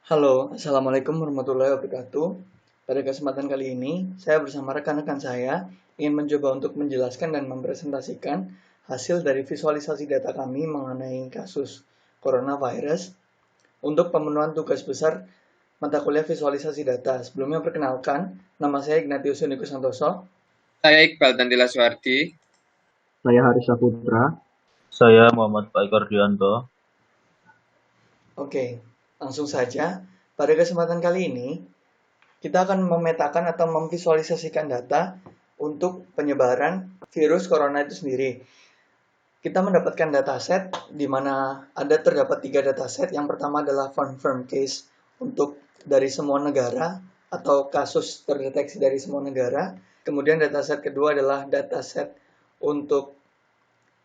Halo, Assalamualaikum warahmatullahi wabarakatuh. Pada kesempatan kali ini, saya bersama rekan-rekan saya ingin mencoba untuk menjelaskan dan mempresentasikan hasil dari visualisasi data kami mengenai kasus coronavirus untuk pemenuhan tugas besar mata kuliah visualisasi data. Sebelumnya perkenalkan, nama saya Ignatius Yunikus Santoso. Saya Iqbal Tantila Suwardi. Saya Haris Saputra. Saya Muhammad Faikar Dianto. Oke, langsung saja. Pada kesempatan kali ini, kita akan memetakan atau memvisualisasikan data untuk penyebaran virus corona itu sendiri. Kita mendapatkan dataset di mana terdapat 3 dataset. Yang pertama adalah confirmed case untuk dari semua negara atau kasus terdeteksi dari semua negara. Kemudian dataset kedua adalah dataset untuk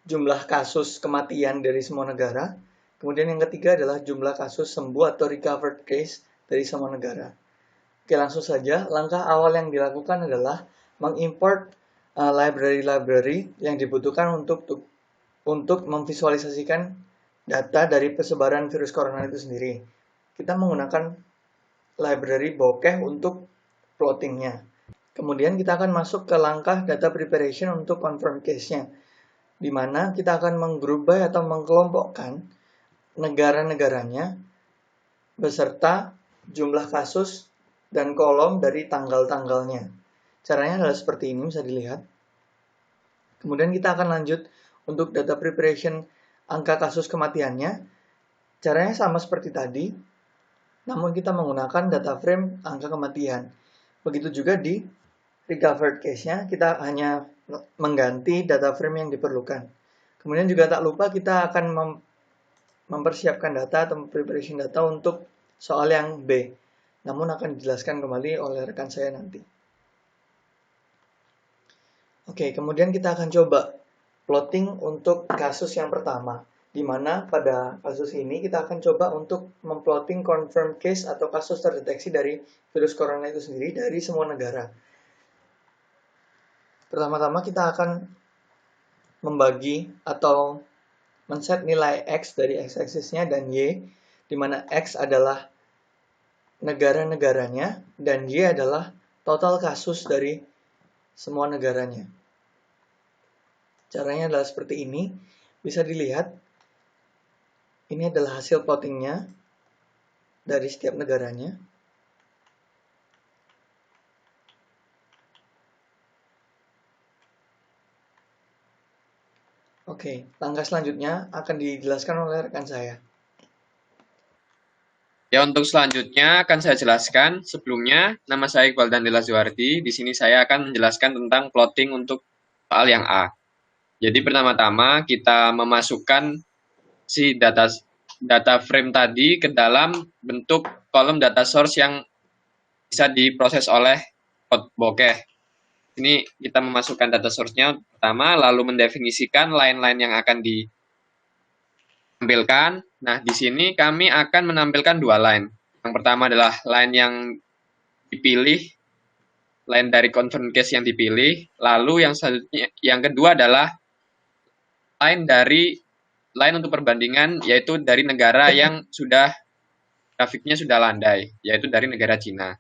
jumlah kasus kematian dari semua negara. Kemudian yang ketiga adalah jumlah kasus sembuh atau recovered case dari semua negara. Oke, langsung saja. Langkah awal yang dilakukan adalah mengimport library-library yang dibutuhkan untuk memvisualisasikan data dari persebaran virus corona itu sendiri. Kita menggunakan library bokeh untuk plottingnya. Kemudian kita akan masuk ke langkah data preparation untuk confirm case-nya, di mana kita akan menggroup by atau mengkelompokkan negara-negaranya beserta jumlah kasus dan kolom dari tanggal-tanggalnya. Caranya adalah seperti ini, bisa dilihat. Kemudian kita akan lanjut untuk data preparation angka kasus kematiannya. Caranya sama seperti tadi, namun kita menggunakan data frame angka kematian. Begitu juga di recovered case-nya, kita hanya mengganti data frame yang diperlukan. Kemudian juga tak lupa kita akan mempersiapkan data atau preparation data untuk soal yang B, namun akan dijelaskan kembali oleh rekan saya nanti. Oke, kemudian kita akan coba plotting untuk kasus yang pertama, di mana pada kasus ini kita akan coba untuk memplotting confirmed case atau kasus terdeteksi dari virus corona itu sendiri dari semua negara. Pertama-tama kita akan membagi atau men-set nilai X dari X-axisnya dan Y, di mana X adalah negara-negaranya dan Y adalah total kasus dari semua negaranya. Caranya adalah seperti ini. Bisa dilihat, ini adalah hasil plottingnya dari setiap negaranya. Oke, langkah selanjutnya akan dijelaskan oleh rekan saya. Ya, untuk selanjutnya akan saya jelaskan. Sebelumnya, nama saya Iqbal Tantila Suwardi. Di sini saya akan menjelaskan tentang plotting untuk soal yang A. Jadi pertama-tama kita memasukkan si data frame tadi ke dalam bentuk kolom data source yang bisa diproses oleh bokeh. Ini kita memasukkan data source-nya pertama, lalu mendefinisikan line-line yang akan ditampilkan. Nah, di sini kami akan menampilkan 2 line. Yang pertama adalah line yang dipilih, line dari confirm case yang dipilih. Lalu yang selanjutnya, yang kedua adalah line untuk perbandingan, yaitu dari negara yang sudah grafiknya sudah landai, yaitu dari negara Cina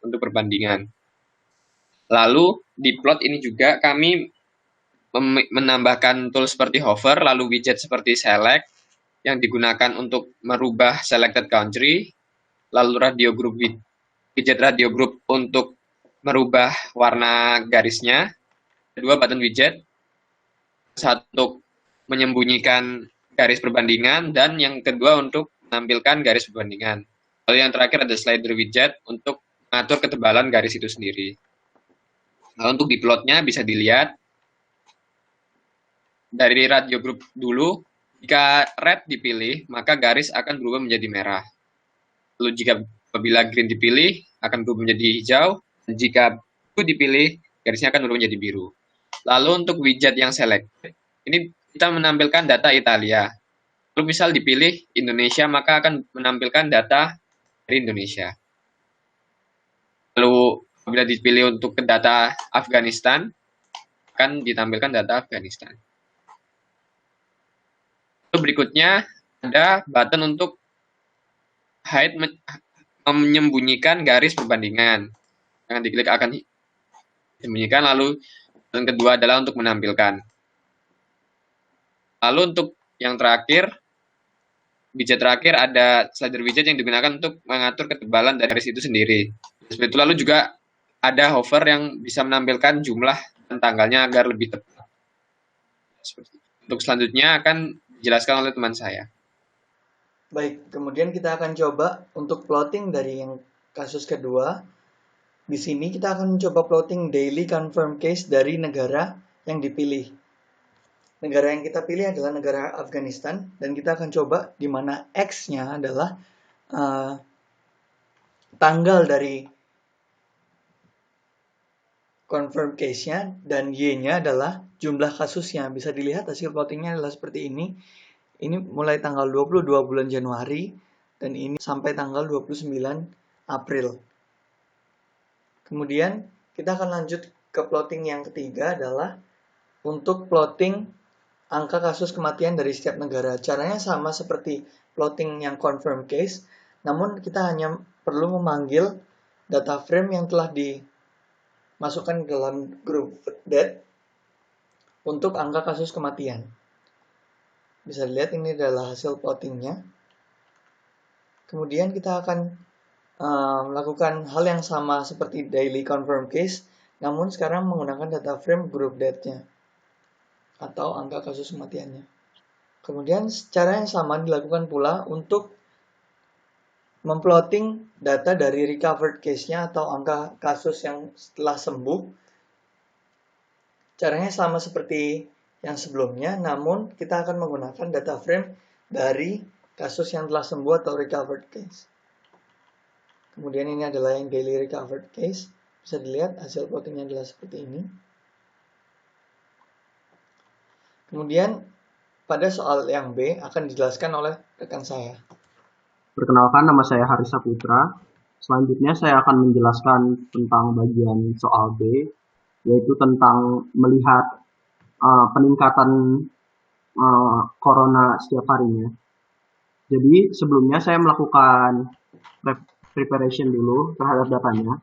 untuk perbandingan. Lalu di plot ini juga kami menambahkan tool seperti hover, lalu widget seperti select yang digunakan untuk merubah selected country, lalu widget radio group untuk merubah warna garisnya, kedua button widget, satu menyembunyikan garis perbandingan, dan yang kedua untuk menampilkan garis perbandingan. Lalu yang terakhir ada slider widget untuk mengatur ketebalan garis itu sendiri. Nah, untuk di plotnya bisa dilihat dari radio group dulu, jika red dipilih, maka garis akan berubah menjadi merah. Lalu jika apabila green dipilih, akan berubah menjadi hijau. Dan jika blue dipilih, garisnya akan berubah menjadi biru. Lalu untuk widget yang select, ini kita menampilkan data Italia. Lalu misal dipilih Indonesia, maka akan menampilkan data dari Indonesia. Lalu apabila dipilih untuk data Afghanistan, akan ditampilkan data Afghanistan. Lalu berikutnya ada button untuk hide menyembunyikan garis perbandingan. Yang diklik akan disembunyikan, lalu yang kedua adalah untuk menampilkan. Lalu untuk yang terakhir, widget terakhir ada slider widget yang digunakan untuk mengatur ketebalan dari garis itu sendiri. Seperti itu. Lalu juga ada hover yang bisa menampilkan jumlah dan tanggalnya agar lebih tepat. Untuk selanjutnya akan dijelaskan oleh teman saya. Baik, kemudian kita akan coba untuk plotting dari yang kasus kedua. Di sini kita akan mencoba plotting daily confirm case dari negara yang dipilih. Negara yang kita pilih adalah negara Afghanistan, dan kita akan coba di mana X-nya adalah tanggal dari confirm case-nya, dan Y-nya adalah jumlah kasusnya. Bisa dilihat hasil plottingnya adalah seperti ini. Ini mulai tanggal 22 bulan Januari, dan ini sampai tanggal 29 April. Kemudian kita akan lanjut ke plotting yang ketiga adalah untuk plotting angka kasus kematian dari setiap negara. Caranya sama seperti plotting yang confirm case, namun kita hanya perlu memanggil data frame yang telah dimasukkan dalam grup DAT untuk angka kasus kematian. Bisa dilihat ini adalah hasil plottingnya. Kemudian kita akan melakukan hal yang sama seperti daily confirm case, namun sekarang menggunakan data frame group date-nya atau angka kasus kematiannya. Kemudian cara yang sama dilakukan pula untuk memplotting data dari recovered case-nya atau angka kasus yang setelah sembuh. Caranya sama seperti yang sebelumnya, namun kita akan menggunakan data frame dari kasus yang telah sembuh atau recovered case. Kemudian ini adalah yang daily recovered case. Bisa dilihat hasil plottingnya adalah seperti ini. Kemudian pada soal yang B akan dijelaskan oleh rekan saya. Perkenalkan, nama saya Haris Saputra. Selanjutnya saya akan menjelaskan tentang bagian soal B, yaitu tentang melihat peningkatan corona setiap harinya. Jadi sebelumnya saya melakukan preparation dulu terhadap datanya.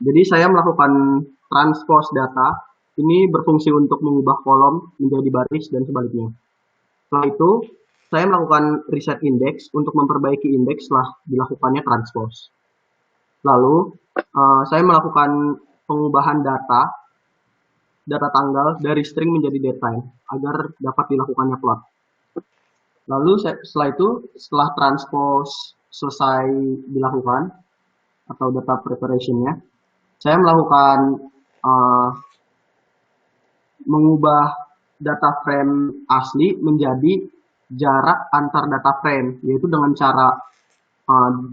Jadi saya melakukan transpose data. Ini berfungsi untuk mengubah kolom menjadi baris dan sebaliknya. Setelah itu, saya melakukan reset index untuk memperbaiki indeks setelah dilakukannya transpose. Lalu, saya melakukan pengubahan data tanggal dari string menjadi datetime agar dapat dilakukannya plot. Lalu setelah transpose selesai dilakukan atau data preparation-nya, saya melakukan mengubah data frame asli menjadi jarak antar data frame, yaitu dengan cara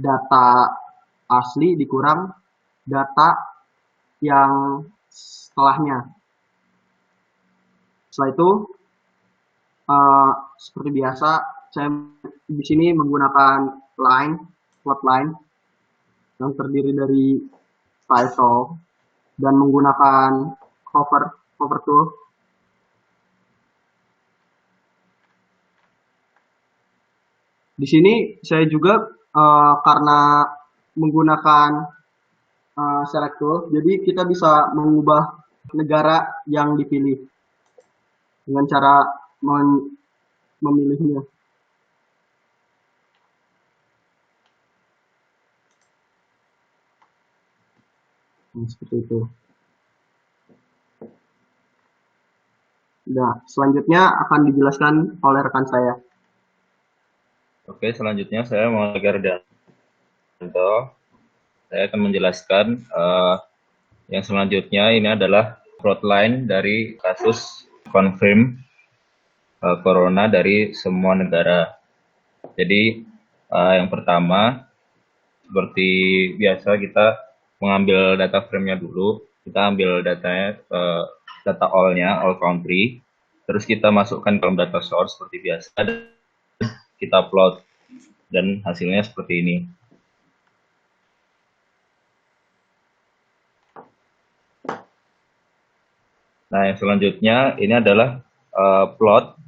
data asli dikurang data yang setelahnya. Setelah itu, seperti biasa, saya di sini menggunakan plot line yang terdiri dari title dan menggunakan hover tool. Di sini saya juga karena menggunakan select tool, jadi kita bisa mengubah negara yang dipilih dengan cara memilihnya. Seperti itu. Nah, selanjutnya akan dijelaskan oleh rekan saya. Oke, selanjutnya saya Muhammad Gardianto. Saya akan menjelaskan yang selanjutnya. Ini adalah plotline dari kasus confirm corona dari semua negara. Jadi yang pertama, seperti biasa kita mengambil data frame-nya dulu. Kita ambil datanya, data all-nya, all country. Terus kita masukkan ke dalam data source seperti biasa. Dan kita plot. Dan hasilnya seperti ini. Nah, yang selanjutnya ini adalah plot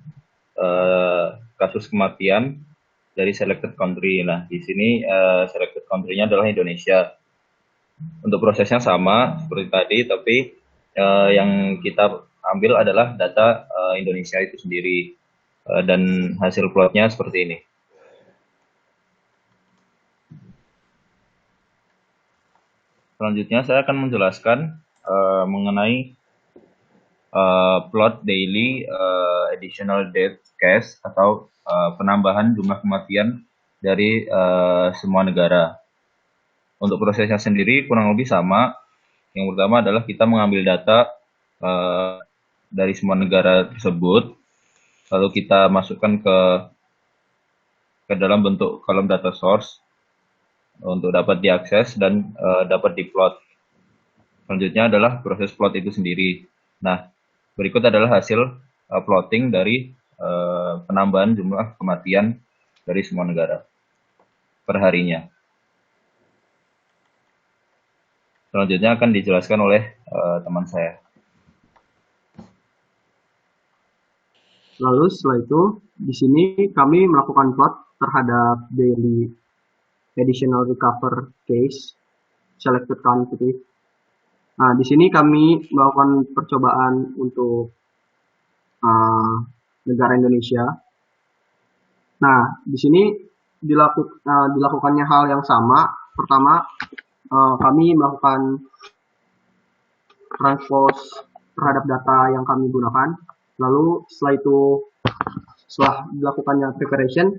kasus kematian dari selected country. Nah, di sini selected country-nya adalah Indonesia. Untuk prosesnya sama seperti tadi, tapi yang kita ambil adalah data Indonesia itu sendiri, dan hasil plotnya seperti ini. Selanjutnya saya akan menjelaskan mengenai plot daily additional death case atau penambahan jumlah kematian dari semua negara. Untuk prosesnya sendiri kurang lebih sama. Yang pertama adalah kita mengambil data dari semua negara tersebut, lalu kita masukkan ke dalam bentuk kolom data source untuk dapat diakses dan dapat diplot. Selanjutnya adalah proses plot itu sendiri. Nah, berikut adalah hasil plotting dari penambahan jumlah kematian dari semua negara per harinya. Selanjutnya akan dijelaskan oleh teman saya. Lalu setelah itu, di sini kami melakukan plot terhadap daily additional recover case selected country. Nah, di sini kami melakukan percobaan untuk negara Indonesia. Nah, di sini dilakukannya hal yang sama. Pertama, kami melakukan transpose terhadap data yang kami gunakan. Lalu setelah dilakukannya preparation,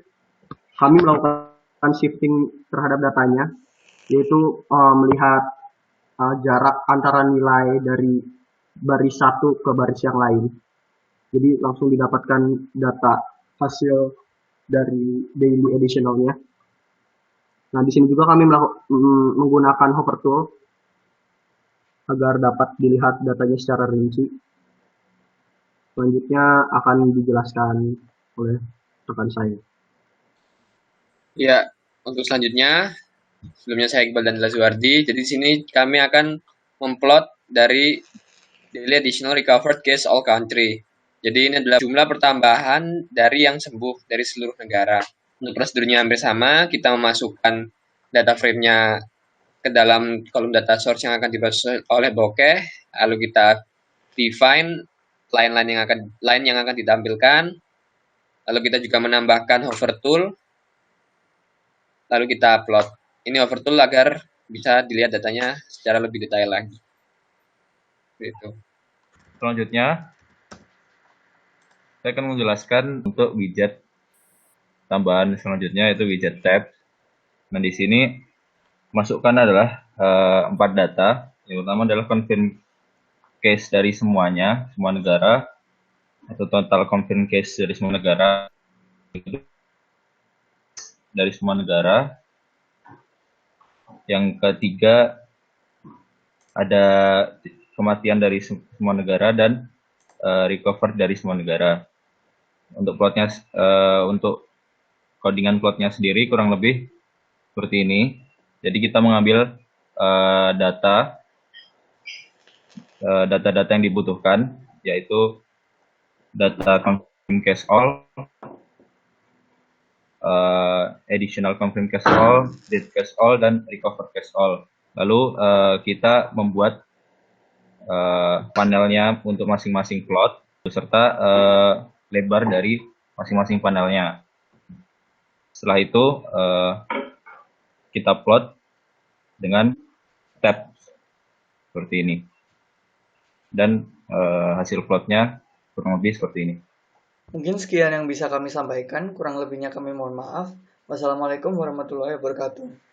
kami melakukan shifting terhadap datanya, yaitu melihat jarak antara nilai dari baris satu ke baris yang lain. Jadi langsung didapatkan data hasil dari daily additionalnya. Nah, di sini juga kami menggunakan hover tool agar dapat dilihat datanya secara rinci. Selanjutnya akan dijelaskan oleh rekan saya. Ya, untuk selanjutnya, sebelumnya saya Iqbal dan Lazuardi. Jadi di sini kami akan memplot dari daily additional recovered case all country. Jadi ini adalah jumlah pertambahan dari yang sembuh dari seluruh negara. Untuk prosedurnya hampir sama, kita memasukkan data frame-nya ke dalam kolom data source yang akan diproses oleh Bokeh, lalu kita define line yang akan ditampilkan, lalu kita juga menambahkan hover tool, lalu kita plot. Ini hover tool agar bisa dilihat datanya secara lebih detail lagi. Gitu. Selanjutnya, saya akan menjelaskan untuk widget tambahan selanjutnya, yaitu widget tab. Nah, di sini masukkan adalah 4 data. Yang pertama adalah confirm case dari semua negara, atau total confirm case dari semua negara. Yang ketiga ada kematian dari semua negara dan recover dari semua negara. Untuk plotnya, untuk codingan plotnya sendiri kurang lebih seperti ini. Jadi kita mengambil data-data yang dibutuhkan, yaitu data confirm case all, additional confirm case all, death case all, dan recover case all. Lalu kita membuat panelnya untuk masing-masing plot beserta lebar dari masing-masing panelnya. Setelah itu kita plot dengan tab seperti ini, dan hasil plotnya kurang lebih seperti ini. Mungkin sekian yang bisa kami sampaikan, kurang lebihnya kami mohon maaf. Wassalamualaikum warahmatullahi wabarakatuh.